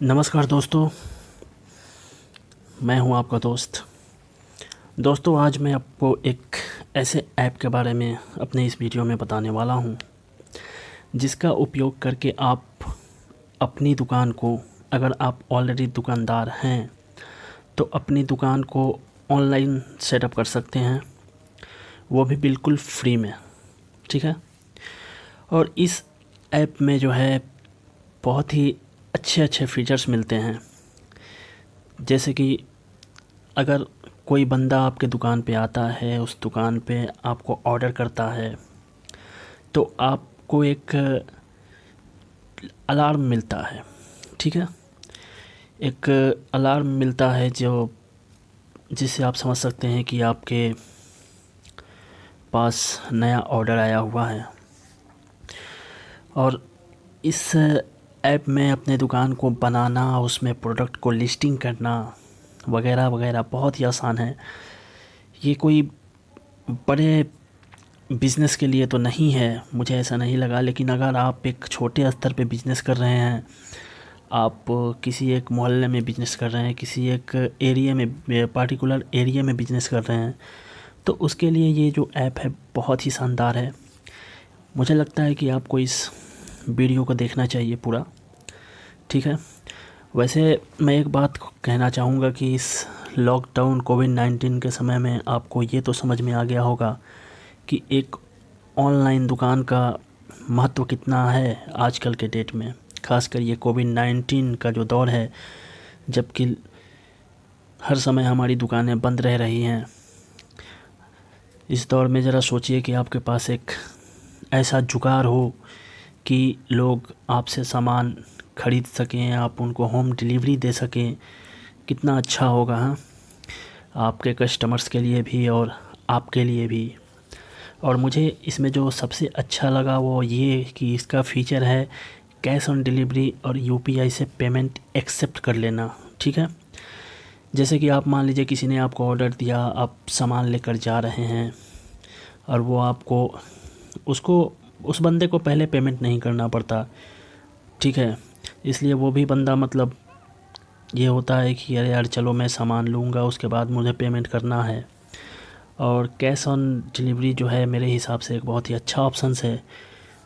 नमस्कार दोस्तों, मैं हूं आपका दोस्त। दोस्तों, आज मैं आपको एक ऐसे ऐप के बारे में अपने इस वीडियो में बताने वाला हूं, जिसका उपयोग करके आप अपनी दुकान को, अगर आप ऑलरेडी दुकानदार हैं तो अपनी दुकान को ऑनलाइन सेटअप कर सकते हैं, वो भी बिल्कुल फ्री में। ठीक है। और इस ऐप में जो है बहुत ही अच्छे अच्छे फीचर्स मिलते हैं। जैसे कि अगर कोई बंदा आपके दुकान पे आता है, उस दुकान पे आपको ऑर्डर करता है, तो आपको एक अलार्म मिलता है। ठीक है। एक अलार्म मिलता है जिससे आप समझ सकते हैं कि आपके पास नया ऑर्डर आया हुआ है। और इस ऐप में अपने दुकान को बनाना, उसमें प्रोडक्ट को लिस्टिंग करना वगैरह वगैरह बहुत ही आसान है। ये कोई बड़े बिज़नेस के लिए तो नहीं है, मुझे ऐसा नहीं लगा। लेकिन अगर आप एक छोटे स्तर पे बिज़नेस कर रहे हैं, आप किसी एक मोहल्ले में बिज़नेस कर रहे हैं, किसी एक एरिया में, पार्टिकुलर एरिया में बिज़नेस कर रहे हैं, तो उसके लिए ये जो ऐप है बहुत ही शानदार है। मुझे लगता है कि आपको इस वीडियो को देखना चाहिए पूरा। ठीक है। वैसे मैं एक बात कहना चाहूँगा कि इस लॉकडाउन कोविड-19 के समय में आपको ये तो समझ में आ गया होगा कि एक ऑनलाइन दुकान का महत्व कितना है आजकल के डेट में। ख़ासकर ये कोविड-19 का जो दौर है, जबकि हर समय हमारी दुकानें बंद रह रही हैं। इस दौर में ज़रा सोचिए कि आपके पास एक ऐसा जुगाड़ हो कि लोग आपसे सामान ख़रीद सकें, आप उनको होम डिलीवरी दे सकें, कितना अच्छा होगा। हाँ, आपके कस्टमर्स के लिए भी और आपके लिए भी। और मुझे इसमें जो सबसे अच्छा लगा वो ये कि इसका फ़ीचर है कैश ऑन डिलीवरी और यूपीआई से पेमेंट एक्सेप्ट कर लेना। ठीक है। जैसे कि आप मान लीजिए किसी ने आपको ऑर्डर दिया, आप सामान लेकर जा रहे हैं और वो आपको उसको उस बंदे को पहले पेमेंट नहीं करना पड़ता। ठीक है। इसलिए वो भी बंदा मतलब ये होता है कि अरे यार चलो मैं सामान लूँगा, उसके बाद मुझे पेमेंट करना है। और कैश ऑन डिलीवरी जो है मेरे हिसाब से एक बहुत ही अच्छा ऑप्शन है,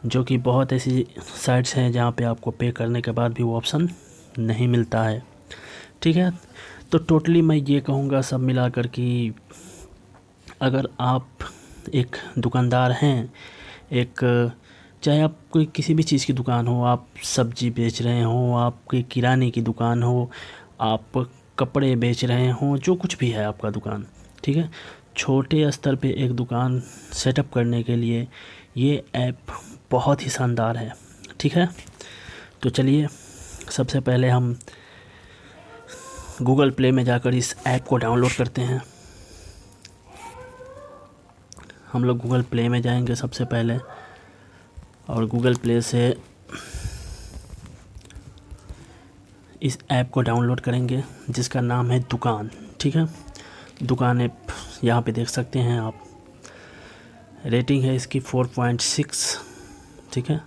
जो कि बहुत ऐसी साइट्स हैं जहाँ पे आपको पे करने के बाद भी वो ऑप्शन नहीं मिलता है। ठीक है। तो टोटली मैं ये कहूँगा सब मिलाकर कि अगर आप एक दुकानदार हैं, एक चाहे आप कोई किसी भी चीज़ की दुकान हो, आप सब्ज़ी बेच रहे हों, आपकी किराने की दुकान हो, आप कपड़े बेच रहे हों, जो कुछ भी है आपका दुकान। ठीक है। छोटे स्तर पे एक दुकान सेटअप करने के लिए ये ऐप बहुत ही शानदार है। ठीक है। तो चलिए सबसे पहले हम गूगल प्ले में जाकर इस ऐप को डाउनलोड करते हैं। हम लोग गूगल प्ले में जाएंगे सबसे पहले, और गूगल प्ले से इस ऐप को डाउनलोड करेंगे जिसका नाम है दुकान। ठीक है। दुकान ऐप यहाँ पे देख सकते हैं आप। रेटिंग है इसकी 4.6। ठीक है।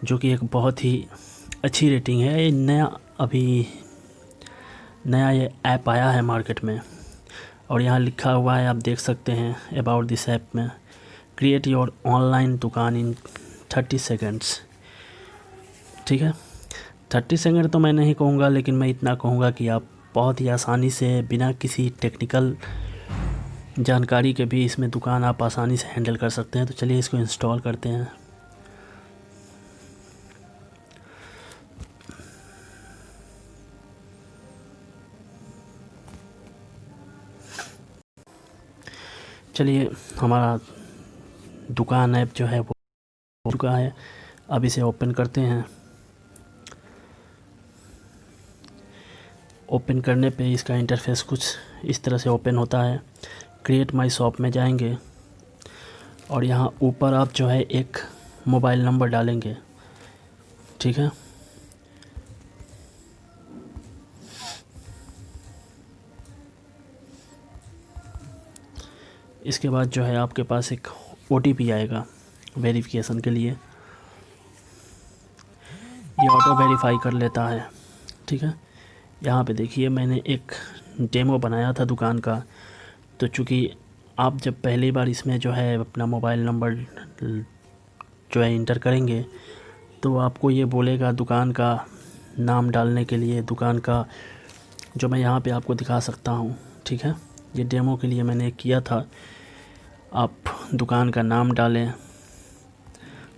जो कि एक बहुत ही अच्छी रेटिंग है। ये नया ये ऐप आया है मार्केट में, और यहाँ लिखा हुआ है, आप देख सकते हैं अबाउट दिस ऐप में, क्रिएट योर ऑनलाइन दुकान इन 30 सेकेंड्स। ठीक है। 30 सेकेंड तो मैं नहीं कहूँगा, लेकिन मैं इतना कहूँगा कि आप बहुत ही आसानी से बिना किसी टेक्निकल जानकारी के भी इसमें दुकान आप आसानी से हैंडल कर सकते हैं। तो चलिए इसको इंस्टॉल करते हैं। चलिए हमारा दुकान ऐप जो है वो हो चुका है। अब इसे ओपन करते हैं। ओपन करने पे इसका इंटरफेस कुछ इस तरह से ओपन होता है। क्रिएट माई शॉप में जाएंगे और यहाँ ऊपर आप जो है एक मोबाइल नंबर डालेंगे। ठीक है। इसके बाद जो है आपके पास एक OTP आएगा वेरिफिकेशन के लिए। ये ऑटो वेरीफाई कर लेता है। ठीक है। यहाँ पे देखिए मैंने एक डेमो बनाया था दुकान का। तो चूँकि आप जब पहली बार इसमें जो है अपना मोबाइल नंबर जो है इंटर करेंगे तो आपको ये बोलेगा दुकान का नाम डालने के लिए, दुकान का जो मैं यहाँ पे आपको दिखा सकता हूँ, ठीक है। ये डेमो के लिए मैंने किया था। आप दुकान का नाम डालें,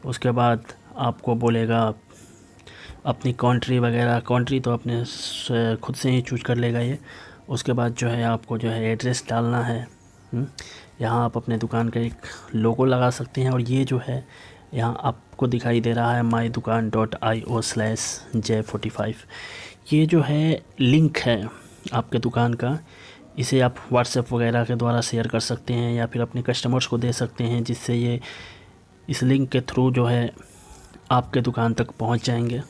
उसके बाद आपको बोलेगा अपनी कंट्री वगैरह, कंट्री तो अपने खुद से ही चूज कर लेगा ये। उसके बाद जो है आपको जो है एड्रेस डालना है। यहाँ आप अपने दुकान का एक लोगो लगा सकते हैं। और ये जो है यहाँ आपको दिखाई दे रहा है mydukaan.io/J45। ये जो है लिंक है आपके दुकान का, इसे आप व्हाट्सएप वगैरह के द्वारा शेयर कर सकते हैं या फिर अपने कस्टमर्स को दे सकते हैं, जिससे ये इस लिंक के थ्रू जो है आपके दुकान तक पहुंच जाएंगे।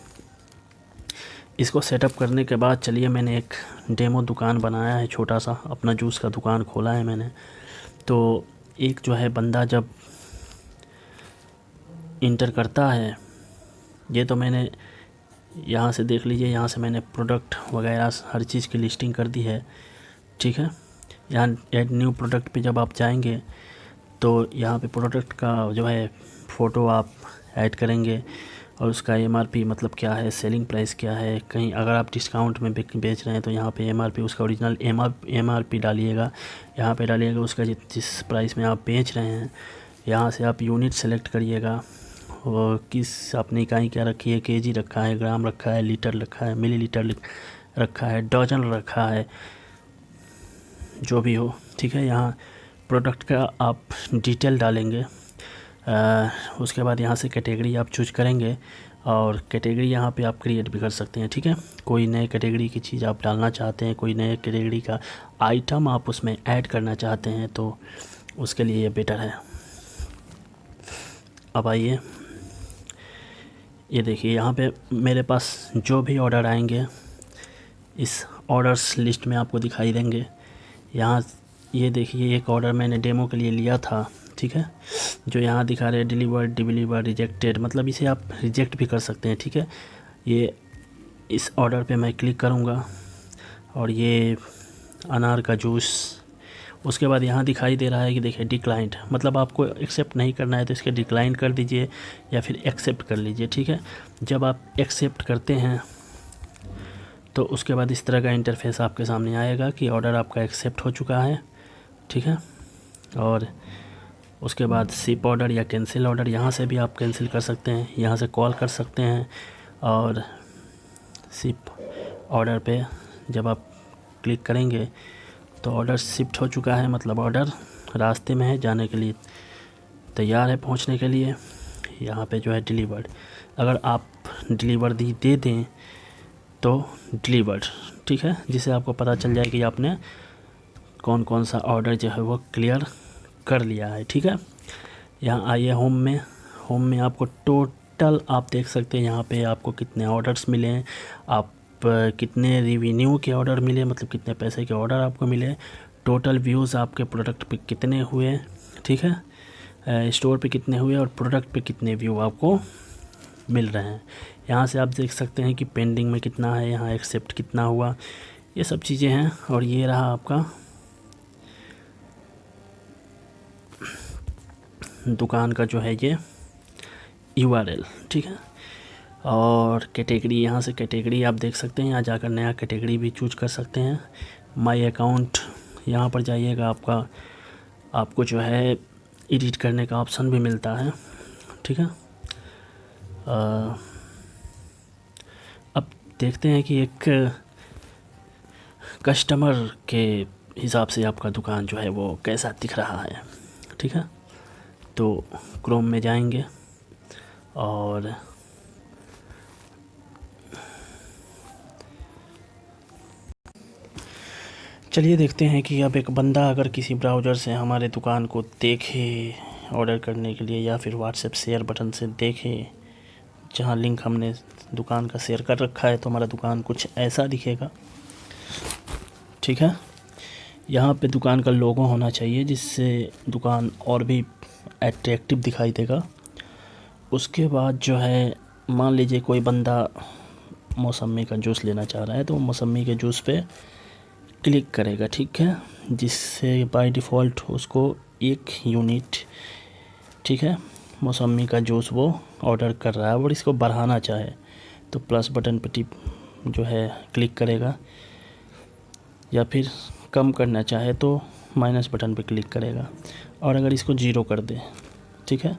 इसको सेटअप करने के बाद चलिए मैंने एक डेमो दुकान बनाया है, छोटा सा अपना जूस का दुकान खोला है मैंने। तो एक जो है बंदा जब इंटर करता है, ये तो मैंने यहाँ से देख लीजिए, यहाँ से मैंने प्रोडक्ट वगैरह हर चीज़ की लिस्टिंग कर दी है, ठीक है। यहाँ ऐड न्यू प्रोडक्ट पे जब आप जाएंगे तो यहाँ पे प्रोडक्ट का जो है फ़ोटो आप ऐड करेंगे और उसका एमआरपी मतलब क्या है, सेलिंग प्राइस क्या है। कहीं अगर आप डिस्काउंट में बेच रहे हैं तो यहाँ पे एमआरपी, उसका ओरिजिनल एमआरपी डालिएगा, यहाँ पे डालिएगा उसका जिस प्राइस में आप बेच रहे हैं। यहाँ से आप यूनिट सेलेक्ट करिएगा और किस आपने इकाई क्या रखी है, केजी रखा है, ग्राम रखा है, लीटर रखा है, मिलीलीटर रखा है, डजन रखा है, जो भी हो, ठीक है। यहाँ प्रोडक्ट का आप डिटेल डालेंगे। उसके बाद यहाँ से कैटेगरी आप चूज करेंगे और कैटेगरी यहाँ पे आप क्रिएट भी कर सकते हैं, ठीक है। कोई नए कैटेगरी की चीज़ आप डालना चाहते हैं, कोई नए कैटेगरी का आइटम आप उसमें ऐड करना चाहते हैं तो उसके लिए ये बेटर है। अब आइए, ये देखिए यहाँ पे मेरे पास जो भी ऑर्डर आएंगे इस ऑर्डर्स लिस्ट में आपको दिखाई देंगे। यहाँ ये देखिए एक ऑर्डर मैंने डेमो के लिए लिया था, ठीक है, जो यहाँ दिखा रहे हैं डिलीवर रिजेक्टेड, मतलब इसे आप रिजेक्ट भी कर सकते हैं, ठीक है। ये इस ऑर्डर पे मैं क्लिक करूँगा और ये अनार का जूस, उसके बाद यहाँ दिखाई दे रहा है कि देखिए डिक्लाइंड, मतलब आपको एक्सेप्ट नहीं करना है तो इसके डिक्लाइन कर दीजिए या फिर एक्सेप्ट कर लीजिए, ठीक है। जब आप एक्सेप्ट करते हैं तो उसके बाद इस तरह का इंटरफेस आपके सामने आएगा कि ऑर्डर आपका एक्सेप्ट हो चुका है, ठीक है। और उसके बाद शिप ऑर्डर या कैंसिल ऑर्डर, यहाँ से भी आप कैंसिल कर सकते हैं, यहाँ से कॉल कर सकते हैं। और शिप ऑर्डर पे जब आप क्लिक करेंगे तो ऑर्डर शिफ्ट हो चुका है, मतलब ऑर्डर रास्ते में है, जाने के लिए तैयार है, पहुंचने के लिए। यहाँ पे जो है डिलीवर्ड, अगर आप डिलीवर दे दें तो डिलीवर्ड, ठीक है, जिससे आपको पता चल जाए कि आपने कौन कौन सा ऑर्डर जो है वो क्लियर कर लिया है, ठीक है। यहाँ आइए होम में आपको टोटल आप देख सकते हैं यहाँ पे आपको कितने ऑर्डर्स मिले हैं, आप कितने रिवेन्यू के ऑर्डर मिले, मतलब कितने पैसे के ऑर्डर आपको मिले, टोटल व्यूज़ आपके प्रोडक्ट पे कितने हुए, ठीक है, स्टोर पे कितने हुए और प्रोडक्ट पे कितने व्यू आपको मिल रहे हैं। यहाँ से आप देख सकते हैं कि पेंडिंग में कितना है, यहाँ एक्सेप्ट कितना हुआ, ये सब चीज़ें हैं। और ये रहा आपका दुकान का जो है ये URL, ठीक है। और कैटेगरी, यहाँ से कैटेगरी आप देख सकते हैं, यहाँ जाकर नया कैटेगरी भी चूज कर सकते हैं। माय अकाउंट, यहाँ पर जाइएगा, आपको जो है एडिट करने का ऑप्शन भी मिलता है, ठीक है। अब देखते हैं कि एक कस्टमर के हिसाब से आपका दुकान जो है वो कैसा दिख रहा है, ठीक है। तो क्रोम में जाएंगे और चलिए देखते हैं कि अब एक बंदा अगर किसी ब्राउज़र से हमारे दुकान को देखे ऑर्डर करने के लिए या फिर व्हाट्सएप शेयर बटन से देखे, जहां लिंक हमने दुकान का शेयर कर रखा है, तो हमारा दुकान कुछ ऐसा दिखेगा, ठीक है। यहाँ पे दुकान का लोगो होना चाहिए जिससे दुकान और भी अट्रैक्टिव दिखाई देगा। उसके बाद जो है मान लीजिए कोई बंदा मौसमी का जूस लेना चाह रहा है तो मौसमी के जूस पे क्लिक करेगा, ठीक है, जिससे बाय डिफ़ॉल्ट उसको 1 यूनिट, ठीक है, मौसमी का जूस वो ऑर्डर कर रहा है। और इसको बढ़ाना चाहे तो प्लस बटन पे टिप जो है क्लिक करेगा, या फिर कम करना चाहे तो माइनस बटन पे क्लिक करेगा, और अगर इसको 0 कर दे, ठीक है।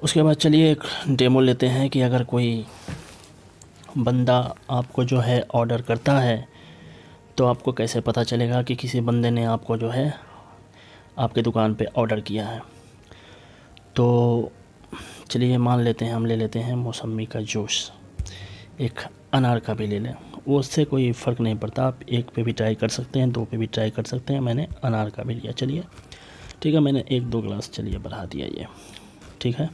उसके बाद चलिए एक डेमो लेते हैं कि अगर कोई बंदा आपको जो है ऑर्डर करता है तो आपको कैसे पता चलेगा कि किसी बंदे ने आपको जो है आपके दुकान पे ऑर्डर किया है। तो चलिए मान लेते हैं, हम ले लेते हैं मौसमी का जूस, एक अनार का भी ले लें, वो उससे कोई फ़र्क नहीं पड़ता, आप 1 पे भी ट्राई कर सकते हैं, 2 पे भी ट्राई कर सकते हैं। मैंने अनार का भी लिया, चलिए ठीक है, मैंने 1-2 ग्लास चलिए बढ़ा दिया ये, ठीक है।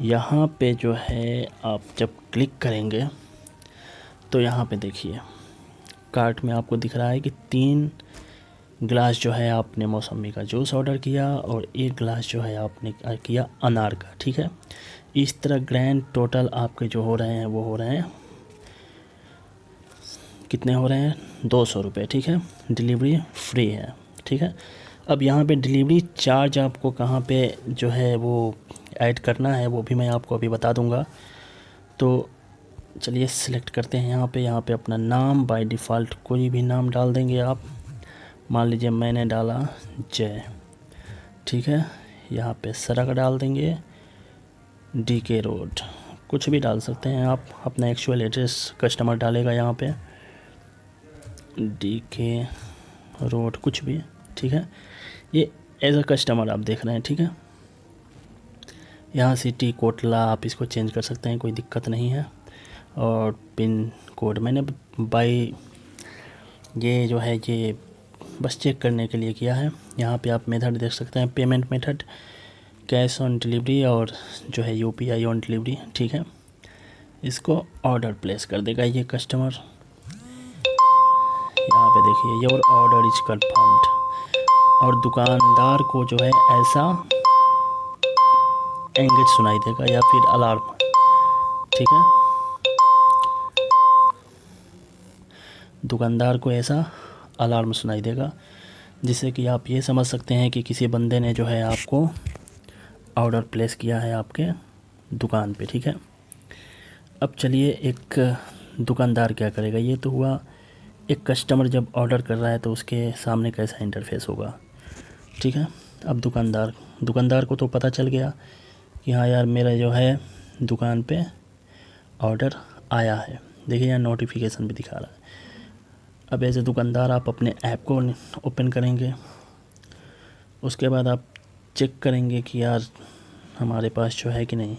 यहाँ पे जो है आप जब क्लिक करेंगे तो यहाँ पे देखिए कार्ट में आपको दिख रहा है कि 3 गिलास जो है आपने मौसमी का जूस ऑर्डर किया और 1 गिलास जो है आपने किया अनार का, ठीक है। इस तरह ग्रैंड टोटल आपके जो हो रहे हैं वो हो रहे हैं, कितने हो रहे हैं, 200 रुपये, ठीक है। डिलीवरी फ्री है, ठीक है। अब यहाँ पे डिलीवरी चार्ज आपको कहाँ पे जो है वो ऐड करना है वो भी मैं आपको अभी बता दूँगा। तो चलिए सिलेक्ट करते हैं यहाँ पे अपना नाम, बाय डिफ़ॉल्ट कोई भी नाम डाल देंगे आप, मान लीजिए मैंने डाला जय, ठीक है। यहाँ पे सड़क डाल देंगे, DK रोड, कुछ भी डाल सकते हैं आप, अपना एक्चुअल एड्रेस कस्टमर डालेगा यहाँ पे, DK रोड कुछ भी, ठीक है। ये एज अ कस्टमर आप देख रहे हैं, ठीक है। यहाँ सिटी कोटला आप इसको चेंज कर सकते हैं, कोई दिक्कत नहीं है। और पिन कोड मैंने बाई ये जो है ये बस चेक करने के लिए किया है। यहाँ पे आप मेथड देख सकते हैं, payment method cash on delivery और जो है UPI ऑन डिलीवरी, ठीक है। इसको ऑर्डर प्लेस कर देगा ये कस्टमर, यहाँ पे देखिए योर ऑर्डर इज कंफर्म्ड, और दुकानदार को जो है ऐसा एंगेज सुनाई देगा या फिर अलार्म, ठीक है। दुकानदार को ऐसा अलार्म सुनाई देगा, जिससे कि आप ये समझ सकते हैं कि किसी बंदे ने जो है आपको ऑर्डर प्लेस किया है आपके दुकान पे, ठीक है। अब चलिए एक दुकानदार क्या करेगा, ये तो हुआ एक कस्टमर जब ऑर्डर कर रहा है तो उसके सामने कैसा इंटरफेस होगा, ठीक है। अब दुकानदार को तो पता चल गया कि हाँ यार मेरा जो है दुकान पे ऑर्डर आया है, देखिए यहाँ नोटिफिकेशन भी दिखा रहा है। अब ऐसे दुकानदार आप अपने ऐप को ओपन करेंगे, उसके बाद आप चेक करेंगे कि यार हमारे पास जो है कि नहीं,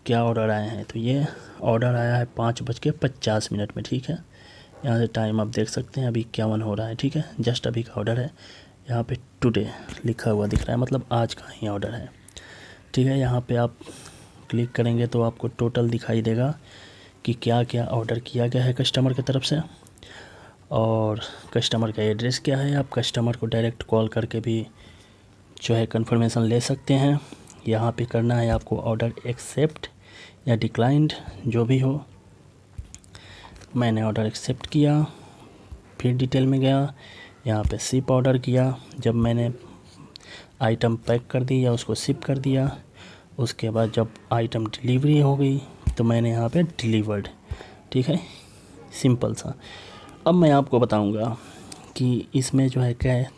क्या ऑर्डर आए हैं। तो ये ऑर्डर आया है 5:50 में, ठीक है। यहाँ से टाइम आप देख सकते हैं, अभी 51 हो रहा है, ठीक है, जस्ट अभी का ऑर्डर है। यहाँ पे टुडे लिखा हुआ दिख रहा है, मतलब आज का ही ऑर्डर है, ठीक है। यहाँ पे आप क्लिक करेंगे तो आपको टोटल दिखाई देगा कि क्या क्या ऑर्डर किया गया है कस्टमर की तरफ से, और कस्टमर का एड्रेस क्या है। आप कस्टमर को डायरेक्ट कॉल करके भी जो है कंफर्मेशन ले सकते हैं। यहाँ पे करना है आपको ऑर्डर एक्सेप्ट या डिक्लाइंड, जो भी हो। मैंने ऑर्डर एक्सेप्ट किया, फिर डिटेल में गया, यहाँ पे शिप ऑर्डर किया, जब मैंने आइटम पैक कर दी या उसको शिप कर दिया, उसके बाद जब आइटम डिलीवरी हो गई तो मैंने यहाँ पे डिलीवर्ड, ठीक है, सिंपल सा। अब मैं आपको बताऊंगा कि इसमें जो है क्या है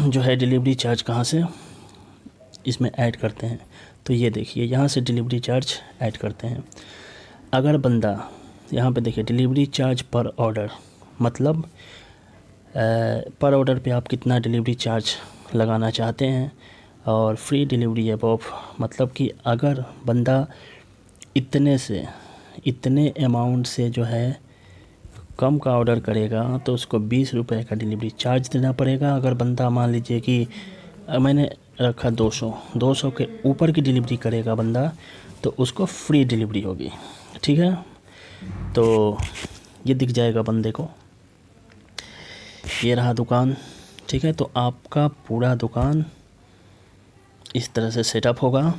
जो है डिलीवरी चार्ज कहाँ से इसमें ऐड करते हैं। तो ये देखिए यहाँ से डिलीवरी चार्ज ऐड करते हैं। अगर बंदा यहाँ पे देखिए डिलीवरी चार्ज पर ऑर्डर, मतलब पर ऑर्डर पे आप कितना डिलीवरी चार्ज लगाना चाहते हैं, और फ्री डिलीवरी अबव, मतलब कि अगर बंदा इतने अमाउंट से जो है कम का ऑर्डर करेगा तो उसको 20 रुपये का डिलीवरी चार्ज देना पड़ेगा। अगर बंदा मान लीजिए कि मैंने रखा 200 के ऊपर की डिलीवरी करेगा बंदा तो उसको फ्री डिलीवरी होगी, ठीक है। तो ये दिख जाएगा बंदे को, ये रहा दुकान, ठीक है। तो आपका पूरा दुकान इस तरह से सेटअप होगा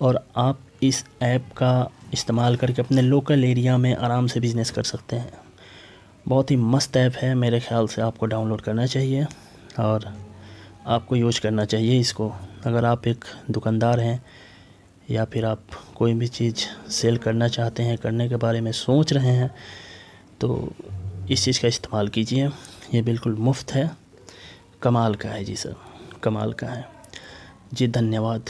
और आप इस ऐप का इस्तेमाल करके अपने लोकल एरिया में आराम से बिज़नेस कर सकते हैं। बहुत ही मस्त ऐप है, मेरे ख़्याल से आपको डाउनलोड करना चाहिए और आपको यूज़ करना चाहिए इसको। अगर आप एक दुकानदार हैं या फिर आप कोई भी चीज़ सेल करना चाहते हैं, करने के बारे में सोच रहे हैं, तो इस चीज़ का इस्तेमाल कीजिए। ये बिल्कुल मुफ्त है, कमाल का है जी सर, कमाल का है जी। धन्यवाद।